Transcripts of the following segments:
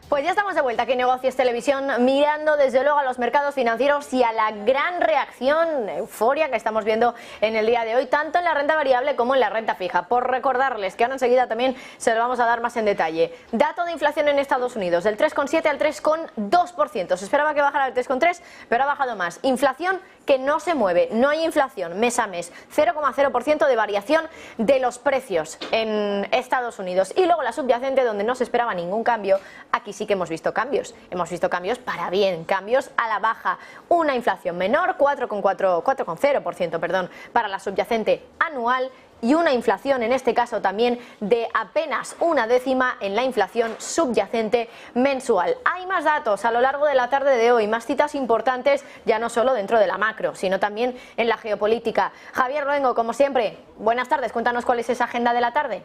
Pues ya estamos de vuelta aquí en Negocios Televisión, mirando desde luego a los mercados financieros y a la gran reacción, euforia que estamos viendo en el día de hoy, tanto en la renta variable como en la renta fija. Por recordarles que ahora enseguida también se lo vamos a dar más en detalle. Dato de inflación en Estados Unidos, del 3,7 al 3,2%. Se esperaba que bajara al 3,3, pero ha bajado más. Inflación que no se mueve, no hay inflación mes a mes, 0,0% de variación de los precios en Estados Unidos. Y luego la subyacente, donde no se esperaba ningún cambio, aquí sí que hemos visto cambios para bien, cambios a la baja. Una inflación menor, 4,0%, perdón, para la subyacente anual, y una inflación en este caso también de apenas 1/10 en la inflación subyacente mensual. Hay más datos a lo largo de la tarde de hoy, más citas importantes, ya no solo dentro de la macro, sino también en la geopolítica. Javier Luengo, como siempre, buenas tardes, cuéntanos cuál es esa agenda de la tarde.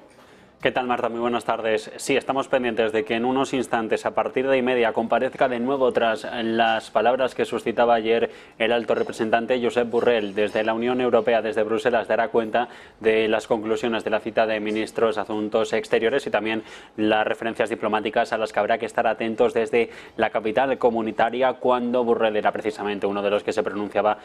¿Qué tal, Marta? Muy buenas tardes. Sí, estamos pendientes de que en unos instantes, a partir de 1:30, comparezca de nuevo tras las palabras que suscitaba ayer el alto representante Josep Borrell desde la Unión Europea, desde Bruselas, dará cuenta de las conclusiones de la cita de ministros de Asuntos Exteriores y también las referencias diplomáticas a las que habrá que estar atentos desde la capital comunitaria, cuando Borrell era precisamente uno de los que se pronunciaba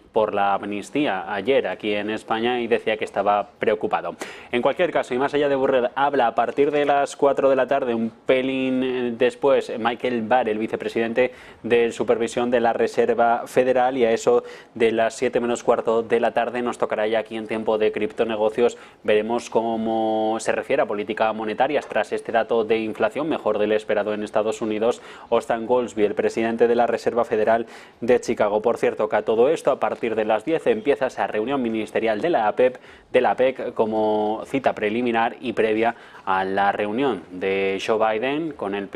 por la amnistía ayer aquí en España y decía que estaba preocupado. En cualquier caso, y más allá de Borrell, habla a partir de las 4 de la tarde, un pelín después, Michael Barr, el vicepresidente de Supervisión de la Reserva Federal, y a eso de las 7 menos cuarto de la tarde nos tocará ya aquí en Tiempo de Criptonegocios. Veremos cómo se refiere a política monetaria tras este dato de inflación, mejor del esperado en Estados Unidos. Stan Goolsbee, el presidente de la Reserva Federal de Chicago. Por cierto, que a todo esto, a partir de las 10 empieza esa reunión ministerial de la APEC como cita preliminar y previa a la reunión de Joe Biden con el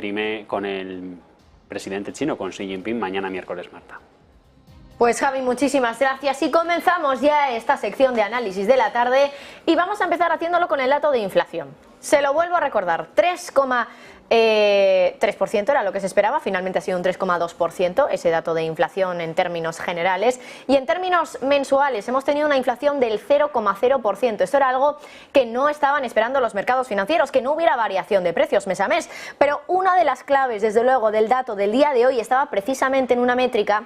presidente chino, con Xi Jinping, mañana miércoles, Marta. Pues Javi, muchísimas gracias y comenzamos ya esta sección de análisis de la tarde y vamos a empezar haciéndolo con el dato de inflación. Se lo vuelvo a recordar, 3,3% era lo que se esperaba, finalmente ha sido un 3,2% ese dato de inflación en términos generales, y en términos mensuales hemos tenido una inflación del 0,0%. Esto era algo que no estaban esperando los mercados financieros, que no hubiera variación de precios mes a mes, pero una de las claves, desde luego, del dato del día de hoy estaba precisamente en una métrica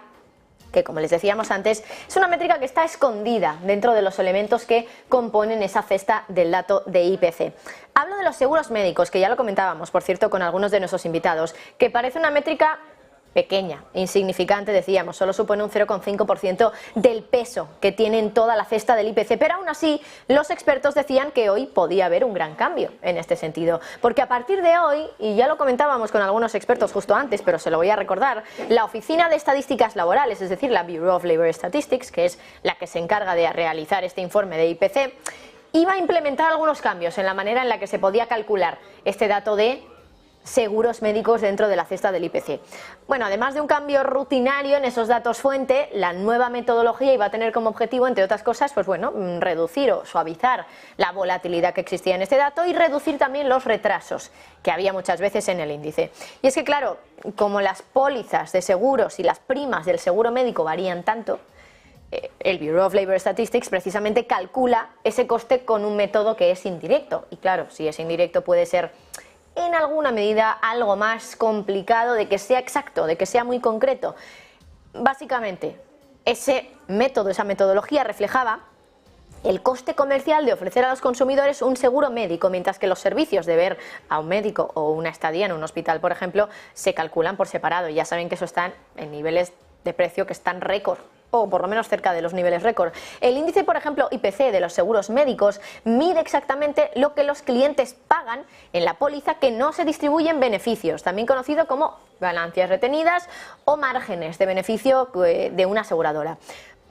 que, como les decíamos antes, es una métrica que está escondida dentro de los elementos que componen esa cesta del dato de IPC. Hablo de los seguros médicos, que ya lo comentábamos, por cierto, con algunos de nuestros invitados, que parece una métrica pequeña, insignificante, decíamos, solo supone un 0,5% del peso que tiene en toda la cesta del IPC, pero aún así los expertos decían que hoy podía haber un gran cambio en este sentido, porque a partir de hoy, y ya lo comentábamos con algunos expertos justo antes, pero se lo voy a recordar, la Oficina de Estadísticas Laborales, es decir, la Bureau of Labor Statistics, que es la que se encarga de realizar este informe de IPC, iba a implementar algunos cambios en la manera en la que se podía calcular este dato de seguros médicos dentro de la cesta del IPC. Bueno, además de un cambio rutinario en esos datos fuente, la nueva metodología iba a tener como objetivo, entre otras cosas, pues bueno, reducir o suavizar la volatilidad que existía en este dato y reducir también los retrasos que había muchas veces en el índice. Y es que, claro, como las pólizas de seguros y las primas del seguro médico varían tanto, el Bureau of Labor Statistics precisamente calcula ese coste con un método que es indirecto. Y claro, si es indirecto puede ser en alguna medida algo más complicado de que sea exacto, de que sea muy concreto. Básicamente, ese método, esa metodología reflejaba el coste comercial de ofrecer a los consumidores un seguro médico, mientras que los servicios de ver a un médico o una estadía en un hospital, por ejemplo, se calculan por separado. Y ya saben que eso está en niveles de precio que están récord, o por lo menos cerca de los niveles récord. El índice, por ejemplo, IPC de los seguros médicos mide exactamente lo que los clientes pagan en la póliza que no se distribuyen beneficios, también conocido como ganancias retenidas o márgenes de beneficio de una aseguradora.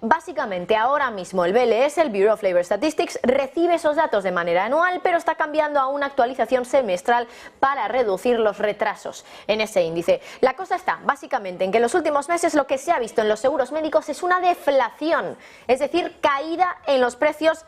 Básicamente, ahora mismo el BLS, el Bureau of Labor Statistics, recibe esos datos de manera anual, pero está cambiando a una actualización semestral para reducir los retrasos en ese índice. La cosa está básicamente en que en los últimos meses lo que se ha visto en los seguros médicos es una deflación, es decir, caída en los precios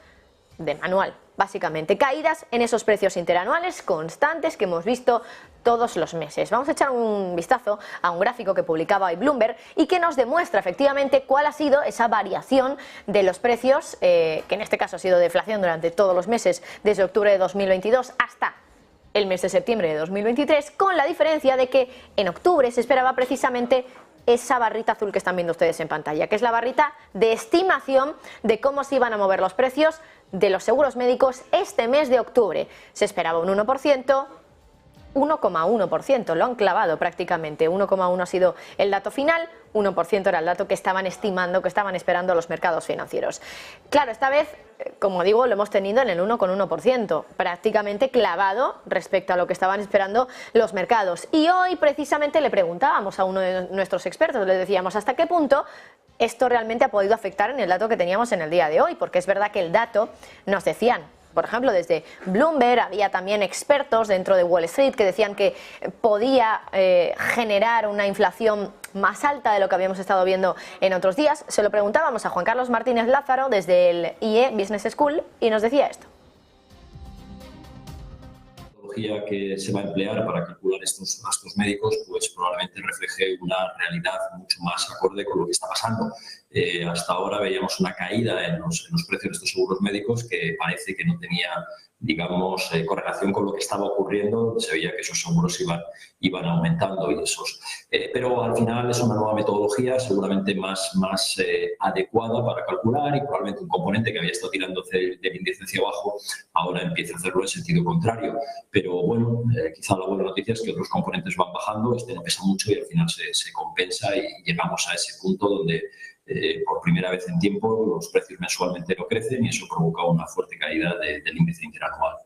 de manual. Básicamente, caídas en esos precios interanuales constantes que hemos visto todos los meses. Vamos a echar un vistazo a un gráfico que publicaba hoy Bloomberg y que nos demuestra efectivamente cuál ha sido esa variación de los precios, que en este caso ha sido deflación durante todos los meses, desde octubre de 2022 hasta el mes de septiembre de 2023, con la diferencia de que en octubre se esperaba precisamente esa barrita azul que están viendo ustedes en pantalla, que es la barrita de estimación de cómo se iban a mover los precios de los seguros médicos este mes de octubre. Se esperaba un 1%, 1,1%, lo han clavado prácticamente, 1,1 ha sido el dato final, 1% era el dato que estaban estimando, que estaban esperando los mercados financieros. Claro, esta vez, como digo, lo hemos tenido en el 1,1%, prácticamente clavado respecto a lo que estaban esperando los mercados. Y hoy precisamente le preguntábamos a uno de nuestros expertos, le decíamos hasta qué punto esto realmente ha podido afectar en el dato que teníamos en el día de hoy, porque es verdad que el dato, nos decían, por ejemplo, desde Bloomberg, había también expertos dentro de Wall Street que decían que podía generar una inflación más alta de lo que habíamos estado viendo en otros días. Se lo preguntábamos a Juan Carlos Martínez Lázaro desde el IE Business School y nos decía esto. Que se va a emplear para calcular estos gastos médicos, pues probablemente refleje una realidad mucho más acorde con lo que está pasando. Hasta ahora veíamos una caída en los precios de estos seguros médicos que parece que no tenía, digamos, correlación con lo que estaba ocurriendo. Se veía que esos seguros iban aumentando y esos. Pero al final es una nueva metodología, seguramente más adecuada para calcular, y probablemente un componente que había estado tirando del índice hacia abajo ahora empieza a hacerlo en sentido contrario. Pero bueno, quizá la buena noticia es que otros componentes van bajando, este no pesa mucho y al final se compensa y llegamos a ese punto donde por primera vez en tiempo los precios mensualmente no crecen y eso provoca una fuerte caída del índice interanual.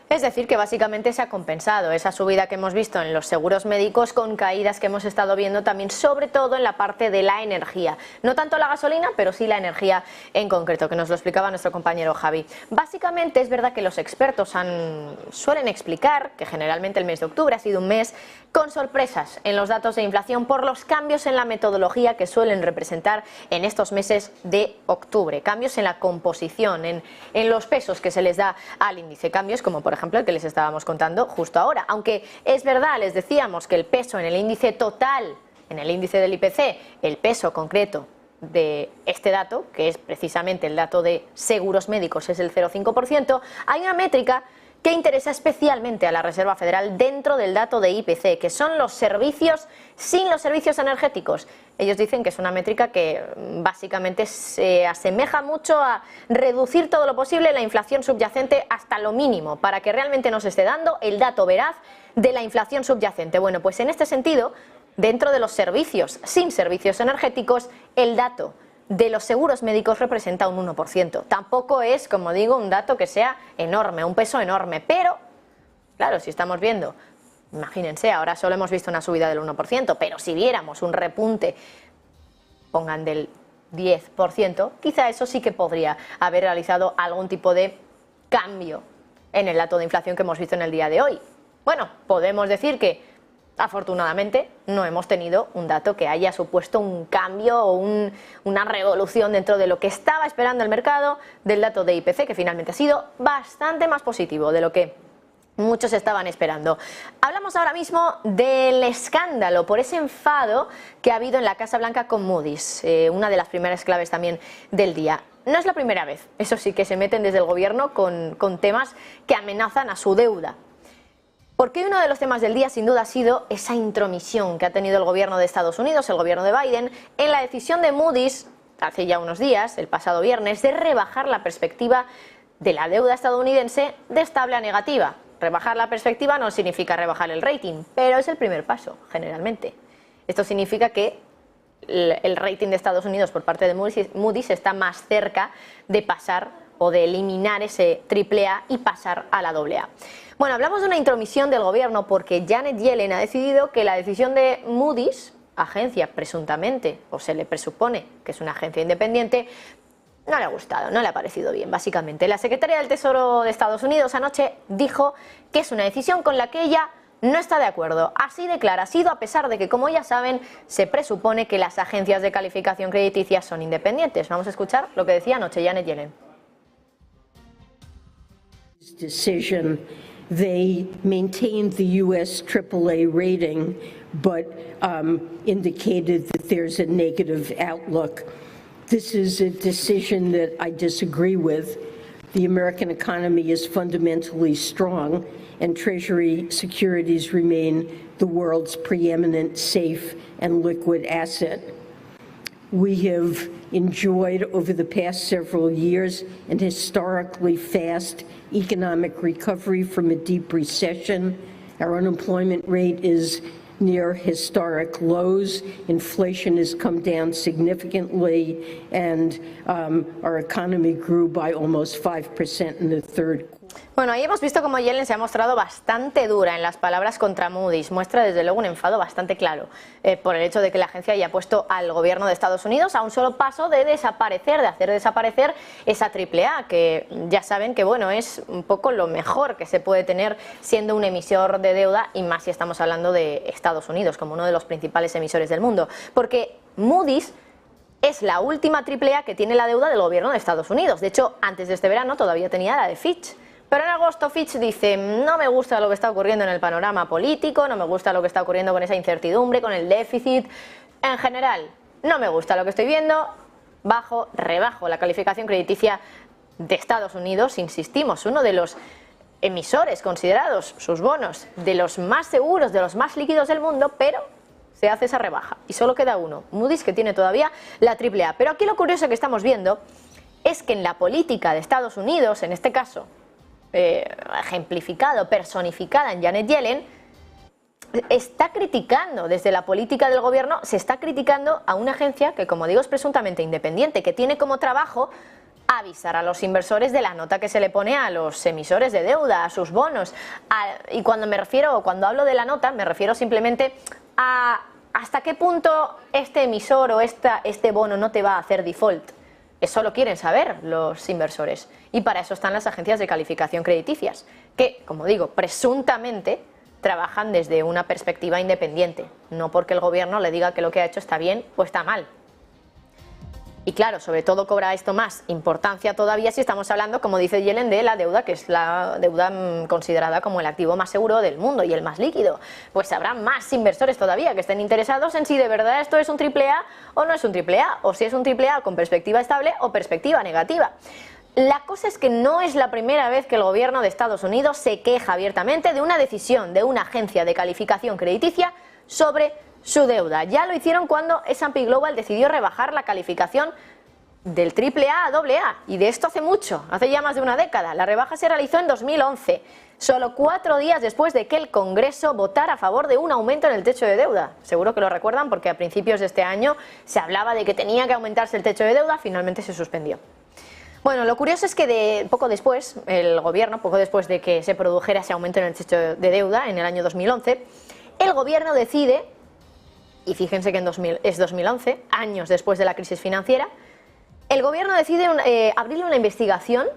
Es decir, que básicamente se ha compensado esa subida que hemos visto en los seguros médicos con caídas que hemos estado viendo también, sobre todo en la parte de la energía. No tanto la gasolina, pero sí la energía en concreto, que nos lo explicaba nuestro compañero Javi. Básicamente es verdad que los expertos suelen explicar que generalmente el mes de octubre ha sido un mes con sorpresas en los datos de inflación por los cambios en la metodología que suelen representar en estos meses de octubre. Cambios en la composición, en los pesos que se les da al índice. Cambios como, por ejemplo, el que les estábamos contando justo ahora. Aunque es verdad, les decíamos que el peso en el índice total, en el índice del IPC, el peso concreto de este dato, que es precisamente el dato de seguros médicos, es el 0,5%, hay una métrica que interesa especialmente a la Reserva Federal dentro del dato de IPC, que son los servicios sin los servicios energéticos. Ellos dicen que es una métrica que básicamente se asemeja mucho a reducir todo lo posible la inflación subyacente hasta lo mínimo, para que realmente nos esté dando el dato veraz de la inflación subyacente. Bueno, pues en este sentido, dentro de los servicios sin servicios energéticos, el dato de los seguros médicos representa un 1%. Tampoco es, como digo, un dato que sea enorme, un peso enorme, pero, claro, si estamos viendo, imagínense, ahora solo hemos visto una subida del 1%, pero si viéramos un repunte, pongan del 10%, quizá eso sí que podría haber realizado algún tipo de cambio en el dato de inflación que hemos visto en el día de hoy. Bueno, podemos decir que afortunadamente no hemos tenido un dato que haya supuesto un cambio o una revolución dentro de lo que estaba esperando el mercado del dato de IPC, que finalmente ha sido bastante más positivo de lo que muchos estaban esperando. Hablamos ahora mismo del escándalo por ese enfado que ha habido en la Casa Blanca con Moody's, una de las primeras claves también del día. No es la primera vez, eso sí, que se meten desde el gobierno con temas que amenazan a su deuda. Porque uno de los temas del día sin duda ha sido esa intromisión que ha tenido el gobierno de Estados Unidos, el gobierno de Biden, en la decisión de Moody's, hace ya unos días, el pasado viernes, de rebajar la perspectiva de la deuda estadounidense de estable a negativa. Rebajar la perspectiva no significa rebajar el rating, pero es el primer paso, generalmente. Esto significa que el rating de Estados Unidos por parte de Moody's está más cerca de pasar o de eliminar ese AAA y pasar a la AA. Bueno, hablamos de una intromisión del gobierno porque Janet Yellen ha decidido que la decisión de Moody's, agencia presuntamente, o se le presupone que es una agencia independiente, no le ha gustado, no le ha parecido bien, básicamente. La secretaria del Tesoro de Estados Unidos anoche dijo que es una decisión con la que ella no está de acuerdo. Así de clara ha sido, a pesar de que, como ya saben, se presupone que las agencias de calificación crediticia son independientes. Vamos a escuchar lo que decía anoche Janet Yellen. Decision, they maintained the U.S. AAA rating, but indicated that there's a negative outlook. This is a decision that I disagree with. The American economy is fundamentally strong, and Treasury securities remain the world's preeminent safe and liquid asset. We have enjoyed over the past several years an historically fast economic recovery from a deep recession. Our unemployment rate is near historic lows. Inflation has come down significantly, and our economy grew by almost 5% in the third quarter. Bueno, ahí hemos visto cómo Yellen se ha mostrado bastante dura en las palabras contra Moody's. Muestra desde luego un enfado bastante claro por el hecho de que la agencia haya puesto al gobierno de Estados Unidos a un solo paso de desaparecer, de hacer desaparecer esa AAA, que ya saben que bueno, es un poco lo mejor que se puede tener siendo un emisor de deuda, y más si estamos hablando de Estados Unidos como uno de los principales emisores del mundo. Porque Moody's es la última AAA que tiene la deuda del gobierno de Estados Unidos. De hecho, antes de este verano todavía tenía la de Fitch. Pero en agosto Fitch dice, no me gusta lo que está ocurriendo en el panorama político, no me gusta lo que está ocurriendo con esa incertidumbre, con el déficit. En general, no me gusta lo que estoy viendo, rebajo la calificación crediticia de Estados Unidos. Insistimos, uno de los emisores considerados, sus bonos, de los más seguros, de los más líquidos del mundo, pero se hace esa rebaja. Y solo queda uno, Moody's, que tiene todavía la AAA. Pero aquí lo curioso que estamos viendo es que en la política de Estados Unidos, en este caso, ejemplificado, personificada en Janet Yellen, está criticando desde la política del gobierno, se está criticando a una agencia que, como digo, es presuntamente independiente, que tiene como trabajo avisar a los inversores de la nota que se le pone a los emisores de deuda, a sus bonos. Y cuando hablo de la nota, me refiero simplemente a hasta qué punto este emisor o este bono no te va a hacer default. Eso lo quieren saber los inversores, y para eso están las agencias de calificación crediticias, que, como digo, presuntamente trabajan desde una perspectiva independiente, no porque el gobierno le diga que lo que ha hecho está bien o está mal. Y claro, sobre todo cobra esto más importancia todavía si estamos hablando, como dice Yellen, de la deuda, que es la deuda considerada como el activo más seguro del mundo y el más líquido. Pues habrá más inversores todavía que estén interesados en si de verdad esto es un AAA o no es un AAA, o si es un AAA con perspectiva estable o perspectiva negativa. La cosa es que no es la primera vez que el gobierno de Estados Unidos se queja abiertamente de una decisión de una agencia de calificación crediticia sobre su deuda. Ya lo hicieron cuando S&P Global decidió rebajar la calificación del AAA a AA, y de esto hace mucho, hace ya más de una década. La rebaja se realizó en 2011, solo 4 días después de que el Congreso votara a favor de un aumento en el techo de deuda. Seguro que lo recuerdan porque a principios de este año se hablaba de que tenía que aumentarse el techo de deuda, finalmente se suspendió. Bueno, lo curioso es que poco después, el gobierno, poco después de que se produjera ese aumento en el techo de deuda en el año 2011, el gobierno decide, y fíjense que es 2011, años después de la crisis financiera, el gobierno decide abrirle una investigación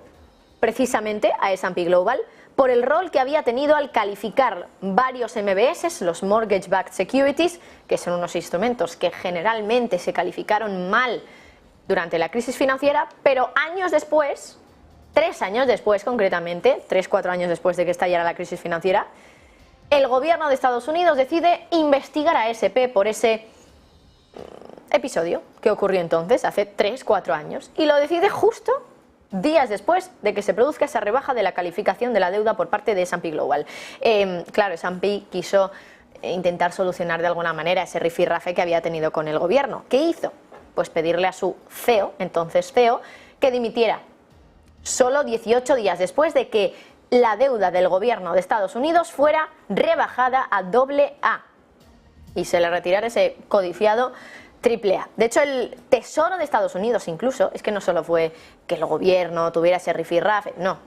precisamente a S&P Global por el rol que había tenido al calificar varios MBS, los Mortgage Backed Securities, que son unos instrumentos que generalmente se calificaron mal durante la crisis financiera, pero años después, 3 años después concretamente, 3-4 años después de que estallara la crisis financiera, el gobierno de Estados Unidos decide investigar a SP por ese episodio que ocurrió entonces, hace 3-4 años, y lo decide justo días después de que se produzca esa rebaja de la calificación de la deuda por parte de S&P Global. Claro, S&P quiso intentar solucionar de alguna manera ese rifirrafe que había tenido con el gobierno. ¿Qué hizo? Pues pedirle a su CEO, entonces CEO, que dimitiera solo 18 días después de que la deuda del gobierno de Estados Unidos fuera rebajada a AA y se le retirara ese codiciado AAA. De hecho, el Tesoro de Estados Unidos incluso, es que no solo fue que el gobierno tuviera ese rifirrafe, no,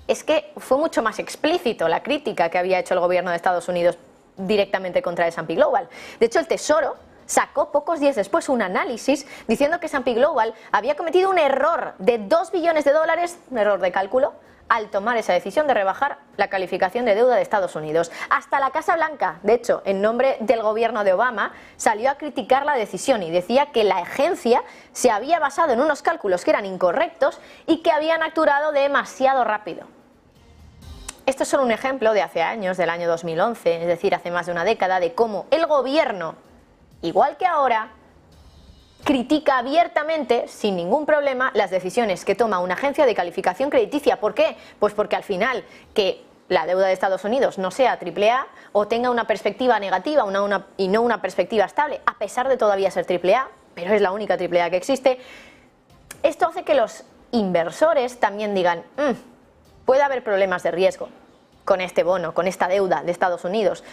es que fue mucho más explícito la crítica que había hecho el gobierno de Estados Unidos directamente contra S&P Global. De hecho, el Tesoro sacó pocos días después un análisis diciendo que S&P Global había cometido un error de $2 billones, un error de cálculo, al tomar esa decisión de rebajar la calificación de deuda de Estados Unidos. Hasta la Casa Blanca, de hecho, en nombre del gobierno de Obama, salió a criticar la decisión y decía que la agencia se había basado en unos cálculos que eran incorrectos y que habían actuado demasiado rápido. Esto es solo un ejemplo de hace años, del año 2011, es decir, hace más de una década, de cómo el gobierno, igual que ahora, critica abiertamente, sin ningún problema, las decisiones que toma una agencia de calificación crediticia. ¿Por qué? Pues porque al final que la deuda de Estados Unidos no sea AAA o tenga una perspectiva negativa y no una perspectiva estable, a pesar de todavía ser AAA, pero es la única AAA que existe, esto hace que los inversores también digan, puede haber problemas de riesgo con este bono, con esta deuda de Estados Unidos.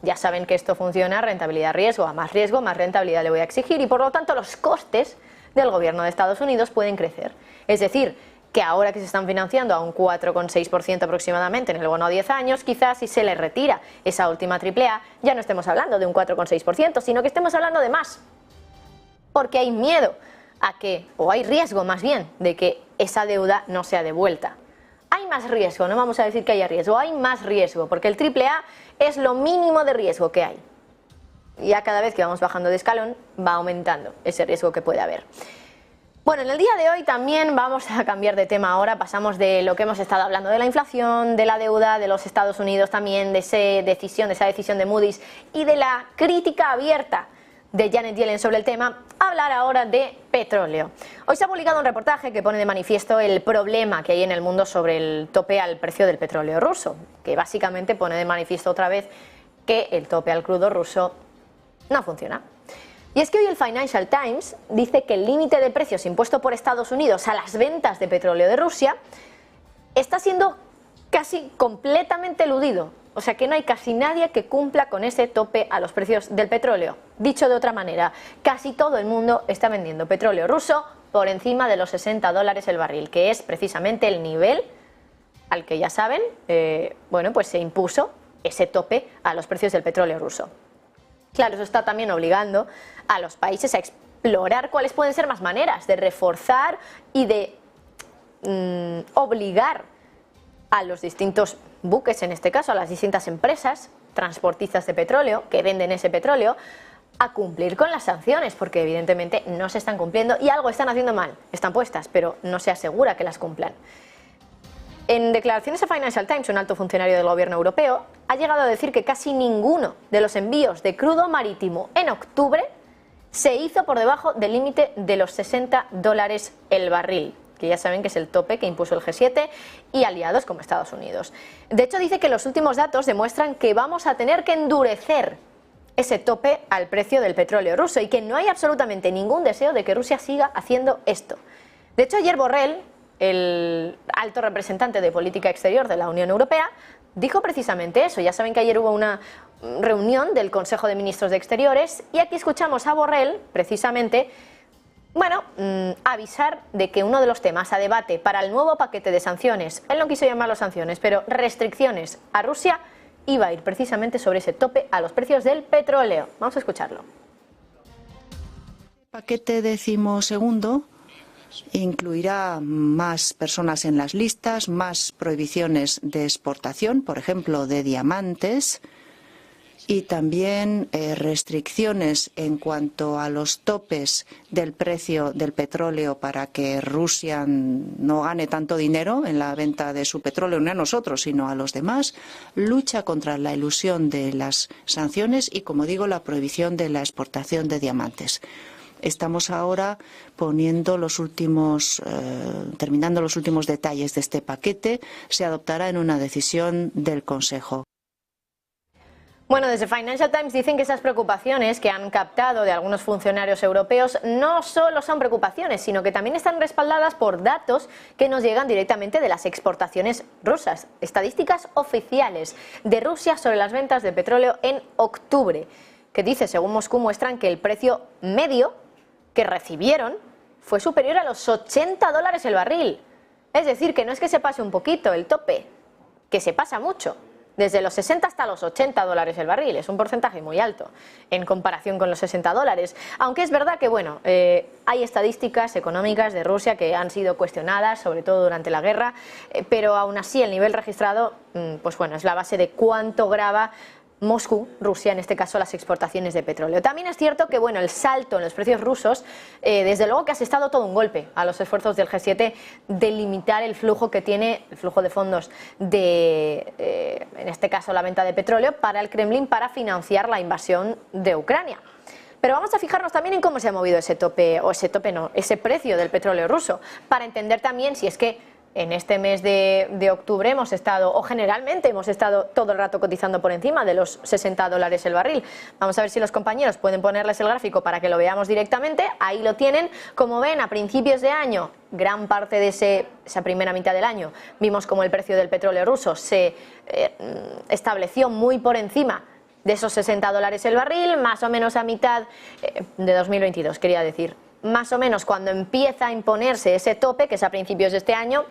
Ya saben que esto funciona rentabilidad-riesgo. A más riesgo, más rentabilidad le voy a exigir y por lo tanto los costes del gobierno de Estados Unidos pueden crecer. Es decir, que ahora que se están financiando a un 4,6% aproximadamente en el bono a 10 años, quizás si se les retira esa última AAA, ya no estemos hablando de un 4,6%, sino que estemos hablando de más. Porque hay miedo a que, o hay riesgo más bien, de que esa deuda no sea devuelta. Hay más riesgo, no vamos a decir que haya riesgo, hay más riesgo, porque el AAA es lo mínimo de riesgo que hay. Y ya cada vez que vamos bajando de escalón, va aumentando ese riesgo que puede haber. Bueno, en el día de hoy también vamos a cambiar de tema ahora, pasamos de lo que hemos estado hablando, de la inflación, de la deuda de los Estados Unidos también, de esa decisión de Moody's y de la crítica abierta de Janet Yellen sobre el tema, a hablar ahora de petróleo. Hoy se ha publicado un reportaje que pone de manifiesto el problema que hay en el mundo sobre el tope al precio del petróleo ruso, que básicamente pone de manifiesto otra vez que el tope al crudo ruso no funciona. Y es que hoy el Financial Times dice que el límite de precios impuesto por Estados Unidos a las ventas de petróleo de Rusia está siendo casi completamente eludido. O sea que no hay casi nadie que cumpla con ese tope a los precios del petróleo. Dicho de otra manera, casi todo el mundo está vendiendo petróleo ruso por encima de los $60 el barril, que es precisamente el nivel al que ya saben, pues se impuso ese tope a los precios del petróleo ruso. Claro, eso está también obligando a los países a explorar cuáles pueden ser más maneras de reforzar y de obligar a los distintos buques, en este caso a las distintas empresas transportistas de petróleo que venden ese petróleo, a cumplir con las sanciones, porque evidentemente no se están cumpliendo y algo están haciendo mal, están puestas, pero no se asegura que las cumplan. En declaraciones a Financial Times, un alto funcionario del gobierno europeo ha llegado a decir que casi ninguno de los envíos de crudo marítimo en octubre se hizo por debajo del límite de los $60 el barril, que ya saben que es el tope que impuso el G7 y aliados como Estados Unidos. De hecho, dice que los últimos datos demuestran que vamos a tener que endurecer ese tope al precio del petróleo ruso y que no hay absolutamente ningún deseo de que Rusia siga haciendo esto. De hecho, ayer Borrell, el alto representante de política exterior de la Unión Europea, dijo precisamente eso. Ya saben que ayer hubo una reunión del Consejo de Ministros de Exteriores y aquí escuchamos a Borrell precisamente avisar de que uno de los temas a debate para el nuevo paquete de sanciones, él no quiso llamarlo sanciones, pero restricciones a Rusia, iba a ir precisamente sobre ese tope a los precios del petróleo. Vamos a escucharlo. El paquete 12º incluirá más personas en las listas, más prohibiciones de exportación, por ejemplo, de diamantes, y también restricciones en cuanto a los topes del precio del petróleo para que Rusia no gane tanto dinero en la venta de su petróleo, no a nosotros, sino a los demás, lucha contra la elusión de las sanciones y, como digo, la prohibición de la exportación de diamantes. Estamos ahora terminando los últimos detalles de este paquete. Se adoptará en una decisión del Consejo. Bueno, desde Financial Times dicen que esas preocupaciones que han captado de algunos funcionarios europeos no solo son preocupaciones, sino que también están respaldadas por datos que nos llegan directamente de las exportaciones rusas. Estadísticas oficiales de Rusia sobre las ventas de petróleo en octubre, que dice, según Moscú, muestran que el precio medio que recibieron fue superior a los $80 el barril. Es decir, que no es que se pase un poquito el tope, que se pasa mucho. Desde los 60 hasta los $80 el barril, es un porcentaje muy alto en comparación con los $60. Aunque es verdad que hay estadísticas económicas de Rusia que han sido cuestionadas, sobre todo durante la guerra, pero aún así el nivel registrado, es la base de cuánto grava Moscú, Rusia, en este caso, las exportaciones de petróleo. También es cierto que el salto en los precios rusos, desde luego que ha asestado todo un golpe a los esfuerzos del G7 de limitar el flujo que tiene, el flujo de fondos en este caso, la venta de petróleo para el Kremlin para financiar la invasión de Ucrania. Pero vamos a fijarnos también en cómo se ha movido ese ese precio del petróleo ruso, para entender también si es que en este mes de octubre hemos estado, o generalmente hemos estado todo el rato cotizando por encima de los $60 el barril. Vamos a ver si los compañeros pueden ponerles el gráfico para que lo veamos directamente. Ahí lo tienen. Como ven, a principios de año, gran parte de esa primera mitad del año, vimos como el precio del petróleo ruso se estableció muy por encima de esos $60 el barril, más o menos a mitad de 2022, quería decir. Más o menos cuando empieza a imponerse ese tope, que es a principios de este año,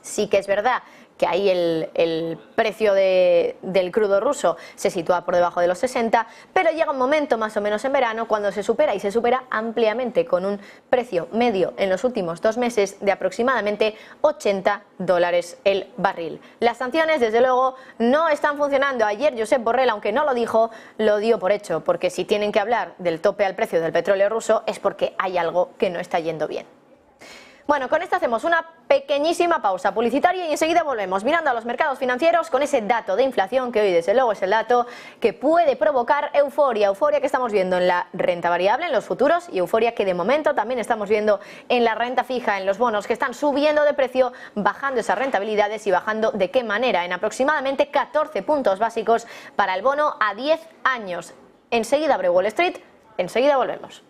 sí que es verdad que ahí el precio del crudo ruso se sitúa por debajo de los 60, pero llega un momento más o menos en verano cuando se supera, y se supera ampliamente, con un precio medio en los últimos 2 meses de aproximadamente $80 el barril. Las sanciones, desde luego, no están funcionando. Ayer Josep Borrell, aunque no lo dijo, lo dio por hecho, porque si tienen que hablar del tope al precio del petróleo ruso es porque hay algo que no está yendo bien. Bueno, con esto hacemos una pequeñísima pausa publicitaria y enseguida volvemos mirando a los mercados financieros con ese dato de inflación que hoy desde luego es el dato que puede provocar euforia que estamos viendo en la renta variable, en los futuros, y euforia que de momento también estamos viendo en la renta fija, en los bonos que están subiendo de precio, bajando esas rentabilidades y bajando de qué manera, en aproximadamente 14 puntos básicos para el bono a 10 años. Enseguida abre Wall Street, enseguida volvemos.